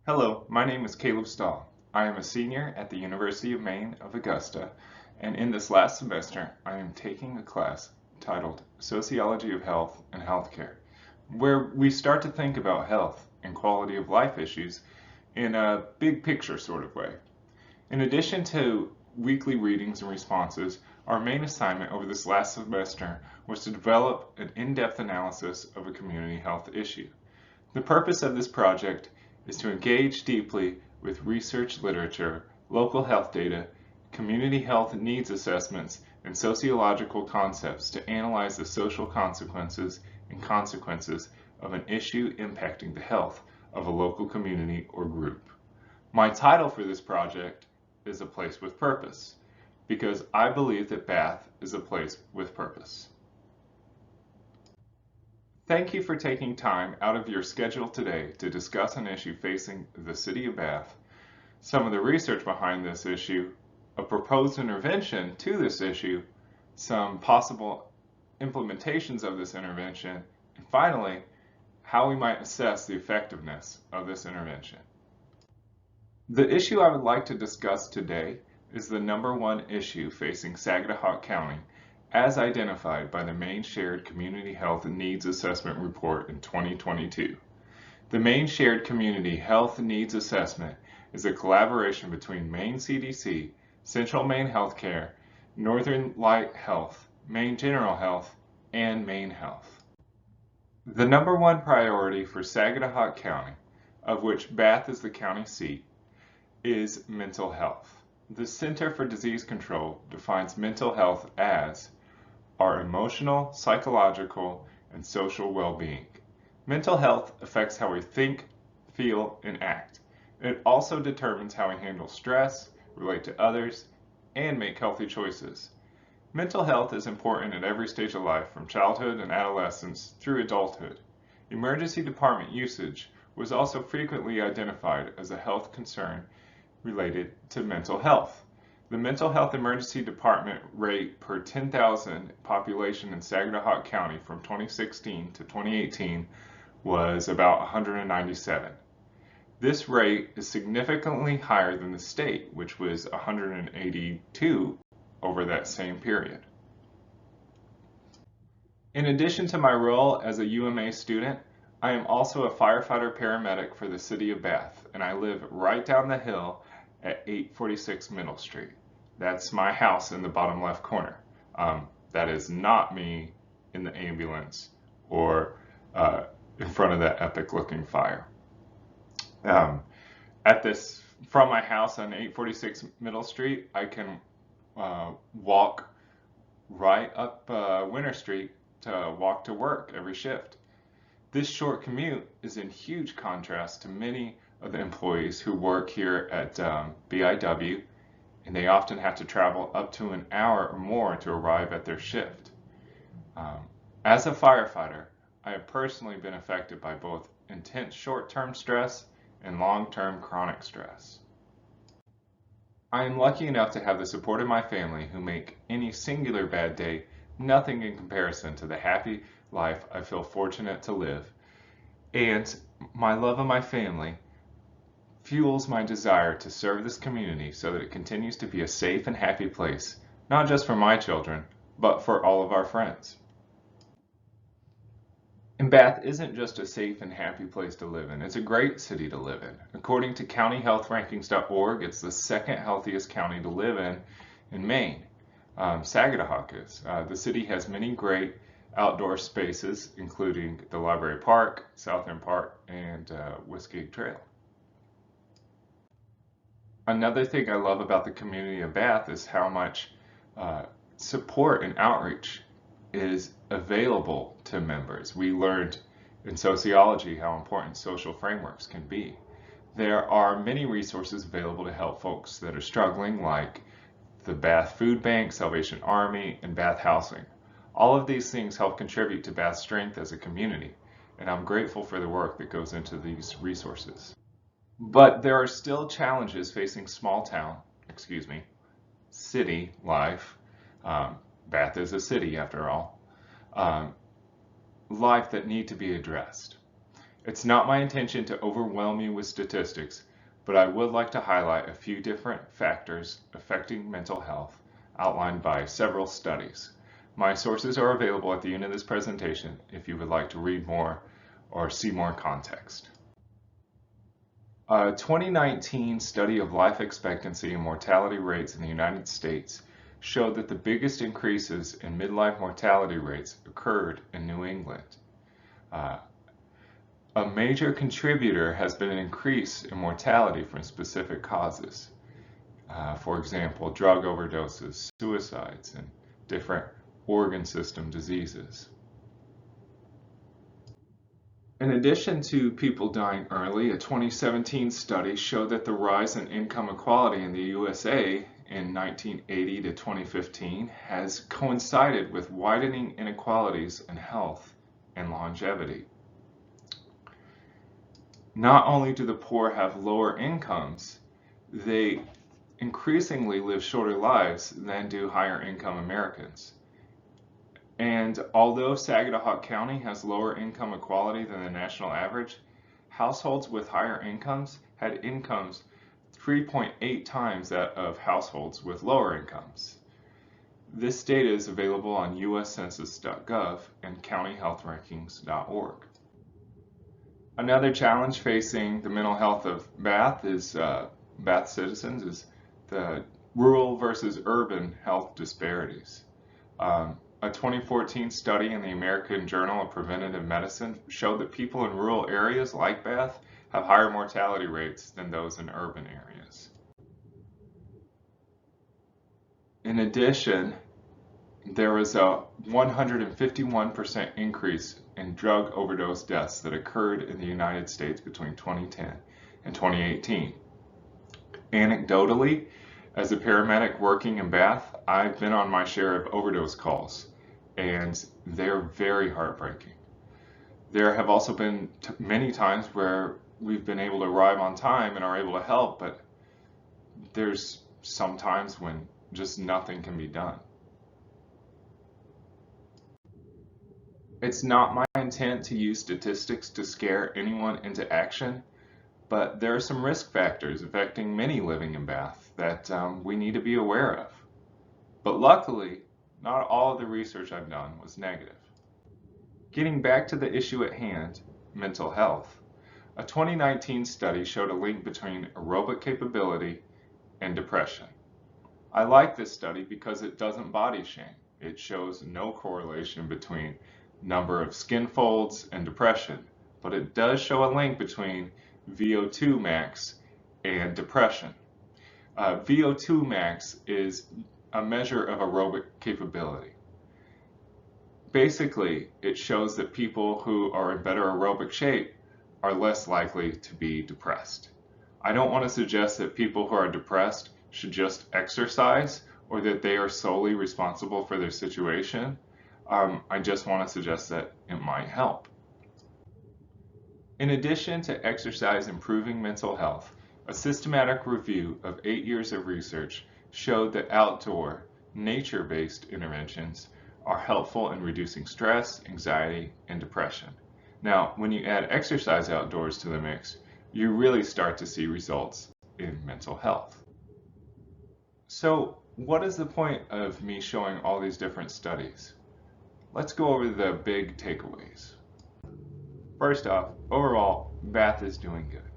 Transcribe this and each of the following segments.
Hello, my name is Caleb Stahl. I am a senior at the University of Maine of Augusta, and in this last semester, I am taking a class titled Sociology of Health and Healthcare, where we start to think about health and quality of life issues in a big picture sort of way. In addition to weekly readings and responses, our main assignment over this last semester was to develop an in-depth analysis of a community health issue. The purpose of this project is to engage deeply with research literature, local health data, community health needs assessments, and sociological concepts to analyze the social consequences and consequences of an issue impacting the health of a local community or group. My title for this project is A Place with Purpose, because I believe that Bath is a place with purpose. Thank you for taking time out of your schedule today to discuss an issue facing the City of Bath, some of the research behind this issue, a proposed intervention to this issue, some possible implementations of this intervention, and finally, how we might assess the effectiveness of this intervention. The issue I would like to discuss today is the number one issue facing Saginaw County as identified by the Maine Shared Community Health Needs Assessment Report in 2022. The Maine Shared Community Health Needs Assessment is a collaboration between Maine CDC, Central Maine Healthcare, Northern Light Health, Maine General Health, and Maine Health. The number one priority for Saginaw County, of which Bath is the county seat, is mental health. The Center for Disease Control defines mental health as our emotional, psychological, and social well-being. Mental health affects how we think, feel, and act. It also determines how we handle stress, relate to others, and make healthy choices. Mental health is important at every stage of life, from childhood and adolescence through adulthood. Emergency department usage was also frequently identified as a health concern related to mental health. The mental health emergency department rate per 10,000 population in Saginaw County from 2016 to 2018 was about 197. This rate is significantly higher than the state, which was 182 over that same period. In addition to my role as a UMA student, I am also a firefighter paramedic for the City of Bath, and I live right down the hill at 846 Middle Street. That's my house in the bottom left corner. That is not me in the ambulance or in front of that epic looking fire. From my house on 846 Middle Street, I can walk right up Winter Street to walk to work every shift. This short commute is in huge contrast to many of the employees who work here at BIW, and they often have to travel up to an hour or more to arrive at their shift. As a firefighter, I have personally been affected by both intense short-term stress and long-term chronic stress. I am lucky enough to have the support of my family who make any singular bad day nothing in comparison to the happy life I feel fortunate to live. And my love of my family fuels my desire to serve this community so that it continues to be a safe and happy place, not just for my children, but for all of our friends. And Bath isn't just a safe and happy place to live in, it's a great city to live in. According to countyhealthrankings.org, it's the second healthiest county to live in Maine. Saginaw is. The city has many great outdoor spaces, including the Library Park, Southern Park, and Whiskey Trail. Another thing I love about the community of Bath is how much support and outreach is available to members. We learned in sociology how important social frameworks can be. There are many resources available to help folks that are struggling, like the Bath Food Bank, Salvation Army, and Bath Housing. All of these things help contribute to Bath's strength as a community, and I'm grateful for the work that goes into these resources. But there are still challenges facing city life. Bath is a city after all. Life that need to be addressed. It's not my intention to overwhelm you with statistics, but I would like to highlight a few different factors affecting mental health outlined by several studies. My sources are available at the end of this presentation if you would like to read more or see more context. A 2019 study of life expectancy and mortality rates in the United States showed that the biggest increases in midlife mortality rates occurred in New England. A major contributor has been an increase in mortality from specific causes. For example, drug overdoses, suicides, and different organ system diseases. In addition to people dying early, a 2017 study showed that the rise in income equality in the USA in 1980 to 2015 has coincided with widening inequalities in health and longevity. Not only do the poor have lower incomes, they increasingly live shorter lives than do higher income Americans. And although Saginaw County has lower income equality than the national average, households with higher incomes had incomes 3.8 times that of households with lower incomes. This data is available on uscensus.gov and countyhealthrankings.org. Another challenge facing the mental health of Bath citizens is the rural versus urban health disparities. A 2014 study in the American Journal of Preventive Medicine showed that people in rural areas like Bath have higher mortality rates than those in urban areas. In addition, there was a 151% increase in drug overdose deaths that occurred in the United States between 2010 and 2018. Anecdotally, as a paramedic working in Bath, I've been on my share of overdose calls, and they're very heartbreaking. There have also been many times where we've been able to arrive on time and are able to help, but there's some times when just nothing can be done. It's not my intent to use statistics to scare anyone into action, but there are some risk factors affecting many living in Bath that we need to be aware of. But luckily, not all of the research I've done was negative. Getting back to the issue at hand, mental health, a 2019 study showed a link between aerobic capability and depression. I like this study because it doesn't body shame. It shows no correlation between number of skin folds and depression, but it does show a link between VO2 max and depression. VO2 max is a measure of aerobic capability. Basically, it shows that people who are in better aerobic shape are less likely to be depressed. I don't want to suggest that people who are depressed should just exercise or that they are solely responsible for their situation. I just want to suggest that it might help. In addition to exercise improving mental health, a systematic review of 8 years of research showed that outdoor, nature-based interventions are helpful in reducing stress, anxiety, and depression. Now, when you add exercise outdoors to the mix, you really start to see results in mental health. So, what is the point of me showing all these different studies? Let's go over the big takeaways. First off, overall, Bath is doing good.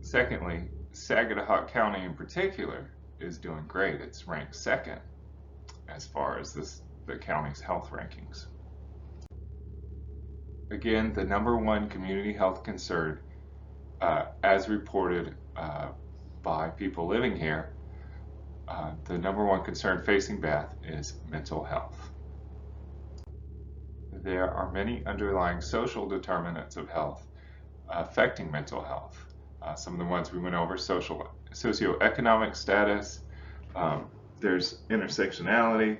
Secondly, Saginaw County in particular is doing great. It's ranked second as far as the county's health rankings. Again, the #1 community health concern, as reported by people living here, the #1 concern facing Bath is mental health. There are many underlying social determinants of health affecting mental health. Some of the ones we went over: socioeconomic status, there's intersectionality,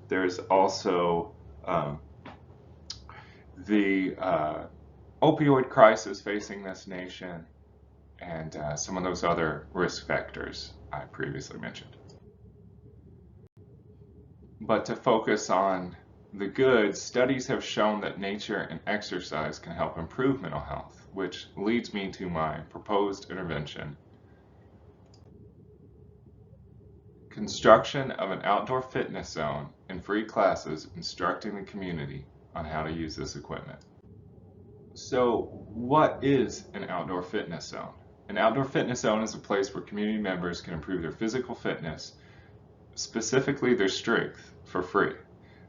there's also the opioid crisis facing this nation, and some of those other risk factors I previously mentioned. But to focus on the good, studies have shown that nature and exercise can help improve mental health, which leads me to my proposed intervention. Construction of an outdoor fitness zone and free classes instructing the community on how to use this equipment. So, what is an outdoor fitness zone? An outdoor fitness zone is a place where community members can improve their physical fitness, specifically their strength, for free.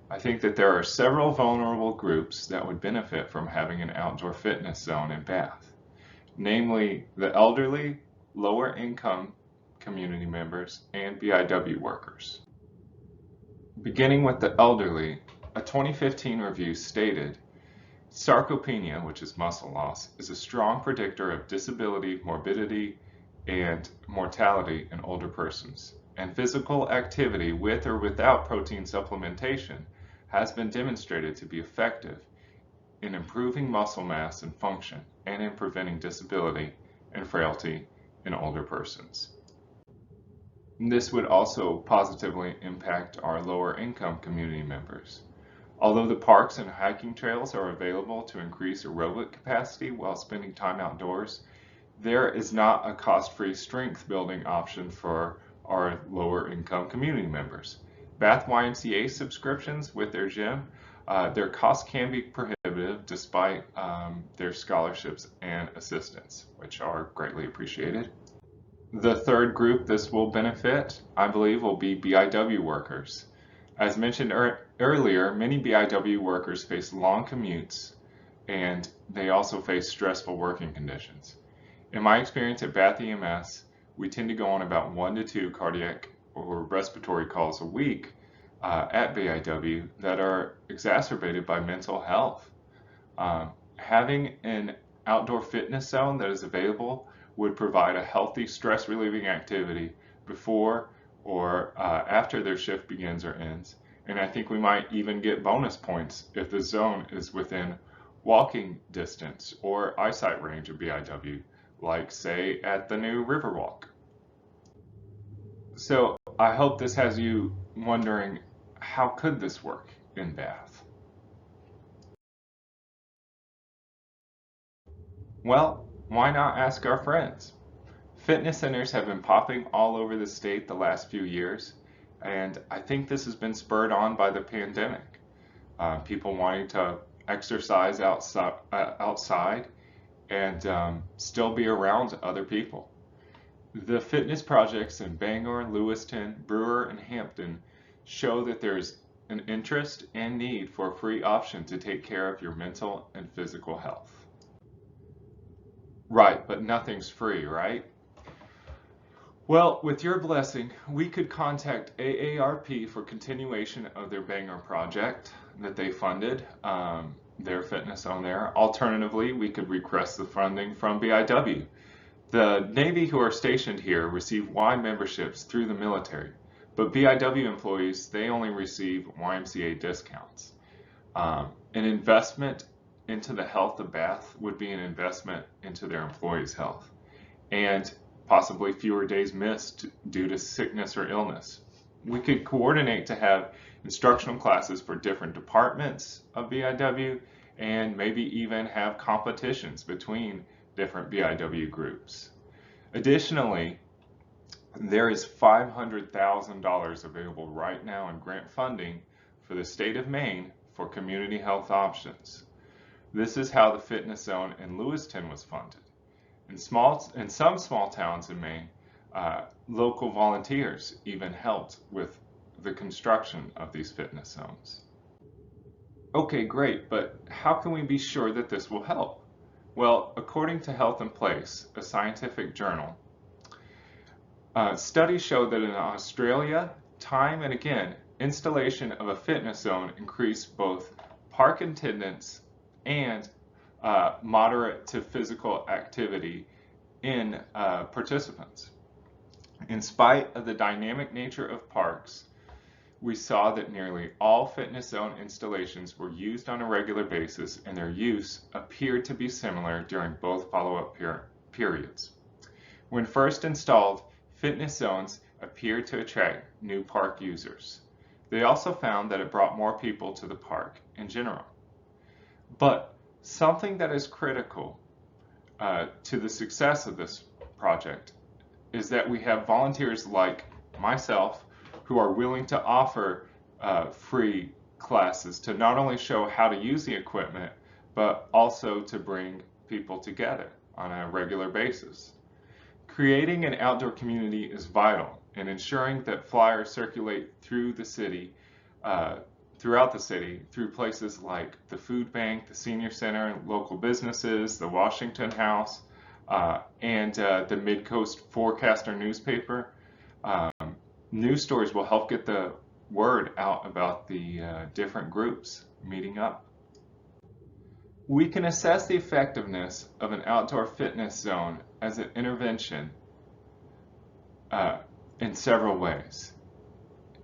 I think that there are several vulnerable groups that would benefit from having an outdoor fitness zone in Bath, namely the elderly, lower income community members, and BIW workers. Beginning with the elderly, a 2015 review stated, sarcopenia, which is muscle loss, is a strong predictor of disability, morbidity, and mortality in older persons, and physical activity with or without protein supplementation has been demonstrated to be effective in improving muscle mass and function and in preventing disability and frailty in older persons. This would also positively impact our lower income community members. Although the parks and hiking trails are available to increase aerobic capacity while spending time outdoors, there is not a cost-free strength building option for our lower income community members. Bath YMCA subscriptions with their gym, their costs can be prohibitive despite their scholarships and assistance, which are greatly appreciated. The third group this will benefit, I believe, will be BIW workers. As mentioned earlier, many BIW workers face long commutes and they also face stressful working conditions. In my experience at Bath EMS, we tend to go on about 1 to 2 cardiac or respiratory calls a week at BIW that are exacerbated by mental health. Having an outdoor fitness zone that is available would provide a healthy stress relieving activity before or after their shift begins or ends. And I think we might even get bonus points if the zone is within walking distance or eyesight range of BIW, like say at the new Riverwalk. So I hope this has you wondering, how could this work in Bath? Well, why not ask our friends? Fitness centers have been popping all over the state the last few years, and I think this has been spurred on by the pandemic. People wanting to exercise outside and still be around other people. The fitness projects in Bangor, Lewiston, Brewer, and Hampton show that there's an interest and need for a free option to take care of your mental and physical health. Right, but nothing's free, right? Well, with your blessing, we could contact AARP for continuation of their Bangor project that they funded, their fitness on there. Alternatively, we could request the funding from BIW. The Navy who are stationed here receive Y memberships through the military, but BIW employees, they only receive YMCA discounts. An investment into the health of Bath would be an investment into their employees' health, and possibly fewer days missed due to sickness or illness. We could coordinate to have instructional classes for different departments of BIW and maybe even have competitions between different BIW groups. Additionally, there is $500,000 available right now in grant funding for the state of Maine for community health options. This is how the fitness zone in Lewiston was funded. In some small towns in Maine, local volunteers even helped with the construction of these fitness zones. Okay, great, but how can we be sure that this will help? Well, according to Health in Place, a scientific journal, studies show that in Australia, time and again, installation of a fitness zone increased both park attendance and moderate to physical activity in participants. In spite of the dynamic nature of parks, we saw that nearly all fitness zone installations were used on a regular basis, and their use appeared to be similar during both follow-up periods. When first installed, fitness zones appeared to attract new park users. They also found that it brought more people to the park in general. But something that is critical to the success of this project is that we have volunteers like myself who are willing to offer free classes to not only show how to use the equipment, but also to bring people together on a regular basis. Creating an outdoor community is vital in ensuring that flyers circulate through the city, throughout the city, through places like the food bank, the senior center, local businesses, the Washington House, and the Mid-Coast Forecaster newspaper. Um, News stories will help get the word out about the different groups meeting up. We can assess the effectiveness of an outdoor fitness zone as an intervention in several ways.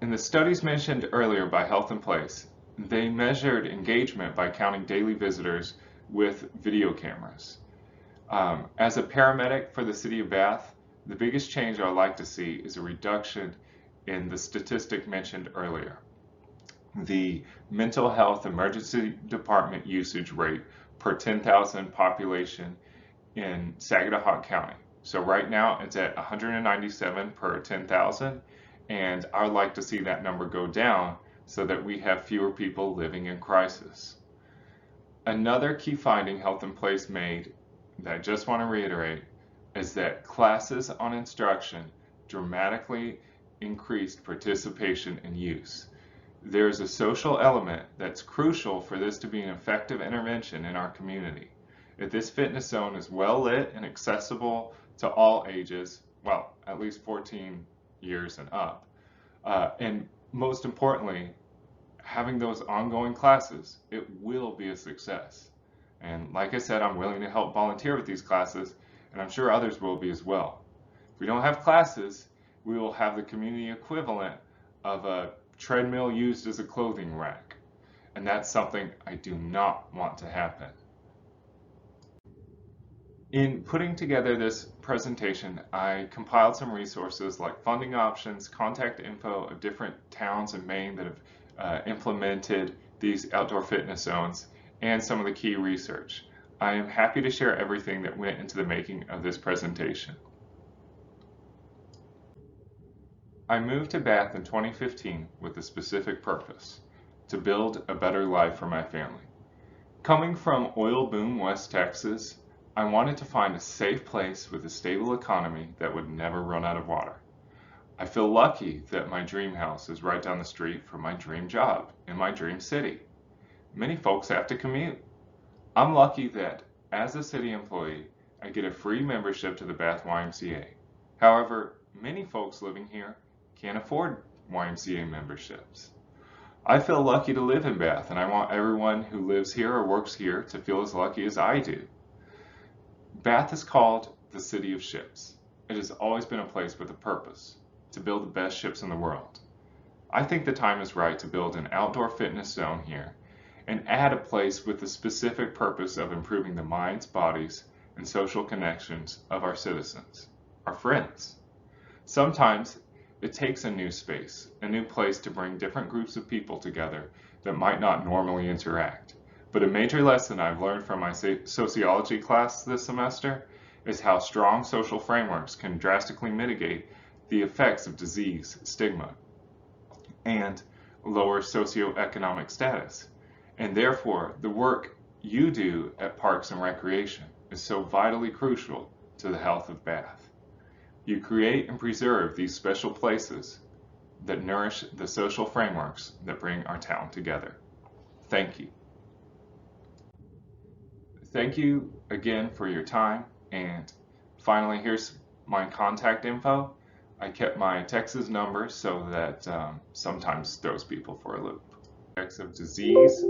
In the studies mentioned earlier by Health in Place, they measured engagement by counting daily visitors with video cameras. As a paramedic for the city of Bath, the biggest change I'd like to see is a reduction in the statistic mentioned earlier. The mental health emergency department usage rate per 10,000 population in Saginaw County. So right now it's at 197 per 10,000, and I'd like to see that number go down so that we have fewer people living in crisis. Another key finding Health in Place made that I just want to reiterate is that classes on instruction dramatically increased participation and use. There's a social element that's crucial for this to be an effective intervention in our community. If this fitness zone is well lit and accessible to all ages, well, at least 14 years and up, and most importantly, having those ongoing classes, it will be a success. And like I said, I'm willing to help volunteer with these classes, and I'm sure others will be as well. If we don't have classes, we will have the community equivalent of a treadmill used as a clothing rack. And that's something I do not want to happen. In putting together this presentation, I compiled some resources like funding options, contact info of different towns in Maine that have implemented these outdoor fitness zones, and some of the key research. I am happy to share everything that went into the making of this presentation. I moved to Bath in 2015 with a specific purpose: to build a better life for my family. Coming from oil boom West Texas, I wanted to find a safe place with a stable economy that would never run out of water. I feel lucky that my dream house is right down the street from my dream job in my dream city. Many folks have to commute. I'm lucky that, as a city employee, I get a free membership to the Bath YMCA. However, many folks living here can't afford YMCA memberships. I feel lucky to live in Bath, and I want everyone who lives here or works here to feel as lucky as I do. Bath is called the City of Ships. It has always been a place with a purpose: to build the best ships in the world. I think the time is right to build an outdoor fitness zone here and add a place with the specific purpose of improving the minds, bodies, and social connections of our citizens, our friends. Sometimes it takes a new space, a new place to bring different groups of people together that might not normally interact. But a major lesson I've learned from my sociology class this semester is how strong social frameworks can drastically mitigate the effects of disease, stigma, and lower socioeconomic status. And therefore, the work you do at Parks and Recreation is so vitally crucial to the health of Bath. You create and preserve these special places that nourish the social frameworks that bring our town together. Thank you. Thank you again for your time, and finally, here's my contact info. I kept my Texas number so that sometimes throws people for a loop. Effects of disease,